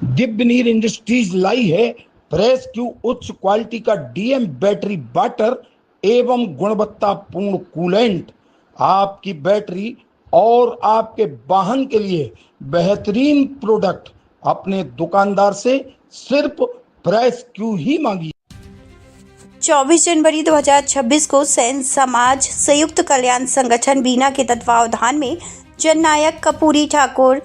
दिव्यनीर industries लाई है press Q उच्च quality का डीएम बैटरी वाटर एवं गुणवत्तापूर्ण कूलेंट। आपकी बैटरी और आपके वाहन के लिए बेहतरीन प्रोडक्ट अपने दुकानदार से सिर्फ प्रेस क्यू ही मांगिए। 24 जनवरी 2026 को सैन समाज संयुक्त कल्याण संगठन बीना के तत्वावधान में जननायक कर्पूरी ठाकुर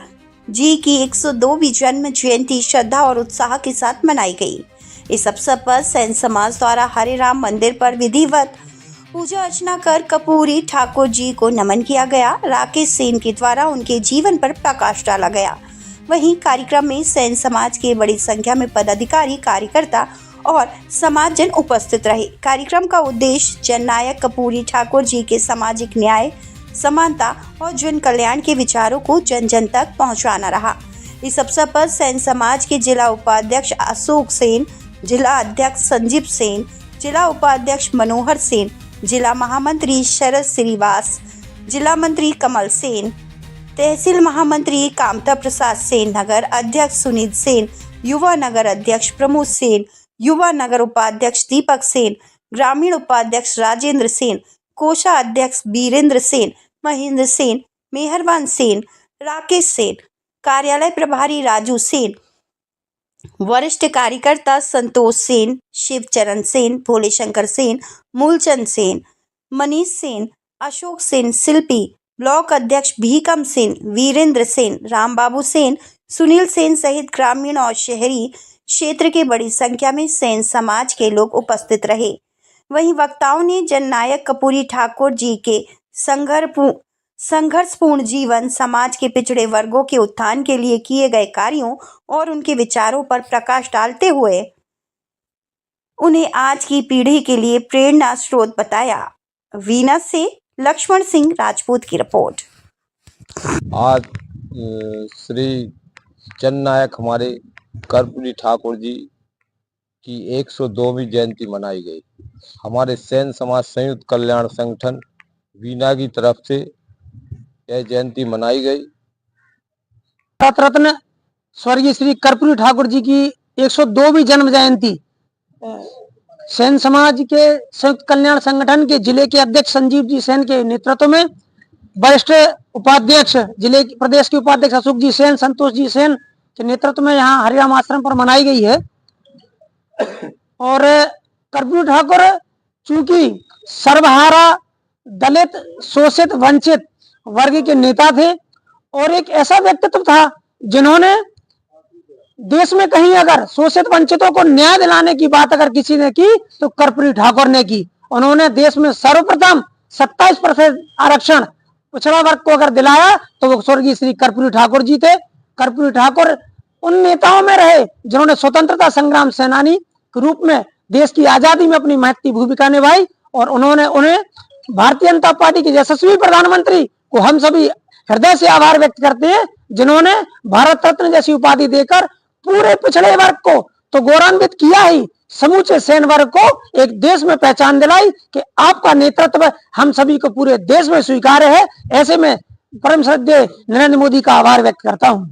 जी की 102वीं जन्म जयंती श्रद्धा और उत्साह के साथ मनाई गई। इस अवसर पर सैन समाज द्वारा हरे राम मंदिर पर विधिवत पूजा अर्चना कर कर्पूरी ठाकुर जी को नमन किया गया। राकेश सेन के द्वारा उनके जीवन पर प्रकाश डाला गया। वहीं कार्यक्रम में सैन समाज के बड़ी संख्या में पदाधिकारी, कार्यकर्ता और समाजजन उपस्थित रहे। कार्यक्रम का उद्देश्य जननायक कर्पूरी ठाकुर जी के सामाजिक न्याय, समानता और जन कल्याण के विचारों को जन जन तक पहुंचाना रहा। इस अवसर पर सैन समाज के जिला उपाध्यक्ष अशोक सेन, जिला अध्यक्ष संजीव सेन, जिला उपाध्यक्ष मनोहर सेन, जिला महामंत्री शरद श्रीवास, जिला मंत्री कमल सेन, तहसील महामंत्री कामता प्रसाद सेन, नगर अध्यक्ष सुनील सेन, युवा नगर अध्यक्ष प्रमोद सेन, युवा नगर उपाध्यक्ष दीपक सेन, ग्रामीण उपाध्यक्ष राजेंद्र सेन, कोषा अध्यक्ष बीरेंद्र सेन, महेंद्र सेन, मेहरबान सेन, राकेश सेन, कार्यालय प्रभारी राजू सेन, वरिष्ठ कार्यकर्ता संतोष सेन, शिवचरण सेन, भोले शंकर सेन, मूलचंद सेन, मनीष सेन, अशोक सेन, शिल्पी, ब्लॉक अध्यक्ष भीकम सेन, वीरेंद्र सेन, रामबाबू सेन, सुनील सेन सहित ग्रामीण और शहरी क्षेत्र के बड़ी संख्या में सैन समाज के लोग उपस्थित रहे। वहीं वक्ताओं ने जननायक कर्पूरी ठाकुर जी के संघर्षपूर्ण जीवन, समाज के पिछड़े वर्गों के उत्थान के लिए किए गए कार्यों और उनके विचारों पर प्रकाश डालते हुए उन्हें आज की पीढ़ी के लिए प्रेरणा स्रोत बताया। वीना से लक्ष्मण सिंह राजपूत की रिपोर्ट। आज श्री जननायक हमारे कर्पूरी ठाकुर जी की 102वीं जयंती मनाई गई। हमारे सैन समाज संयुक्त कल्याण संगठन बीना की तरफ से यह जयंती मनाई गई। भारत रत्न स्वर्गीय श्री कर्पूरी ठाकुर जी की 102वीं जन्म जयंती सैन समाज के संयुक्त कल्याण संगठन के जिले के अध्यक्ष संजीव जी सेन के नेतृत्व में वरिष्ठ उपाध्यक्ष जिले प्रदेश के उपाध्यक्ष अशोक जी सेन, संतोष जी सेन के नेतृत्व में यहाँ हरिराम आश्रम पर मनाई गई है। और कर्पूरी ठाकुर चूंकि सर्वहारा, दलित, शोषित, वंचित वर्ग के नेता थे और एक ऐसा व्यक्तित्व था जिन्होंने देश में कहीं अगर शोषित वंचितों को न्याय दिलाने की बात अगर किसी ने की तो कर्पूरी ठाकुर ने की। उन्होंने देश में सर्वप्रथम 27% आरक्षण पिछड़ा वर्ग को अगर दिलाया तो वो स्वर्गीय श्री कर्पूरी ठाकुर जी थे। कर्पूरी ठाकुर उन नेताओं में रहे जिन्होंने स्वतंत्रता संग्राम सेनानी के रूप में देश की आजादी में अपनी महत्वपूर्ण भूमिका निभाई और उन्होंने उन्हें भारतीय जनता पार्टी के यशस्वी प्रधानमंत्री को हम सभी हृदय से आभार व्यक्त करते हैं, जिन्होंने भारत रत्न जैसी उपाधि देकर पूरे पिछड़े वर्ग को तो गौरवान्वित किया ही, समूचे सैन वर्ग को एक देश में पहचान दिलाई कि आपका नेतृत्व हम सभी को पूरे देश में स्वीकार्य है। ऐसे में परम श्रद्धेय नरेंद्र मोदी का आभार व्यक्त करता हूं।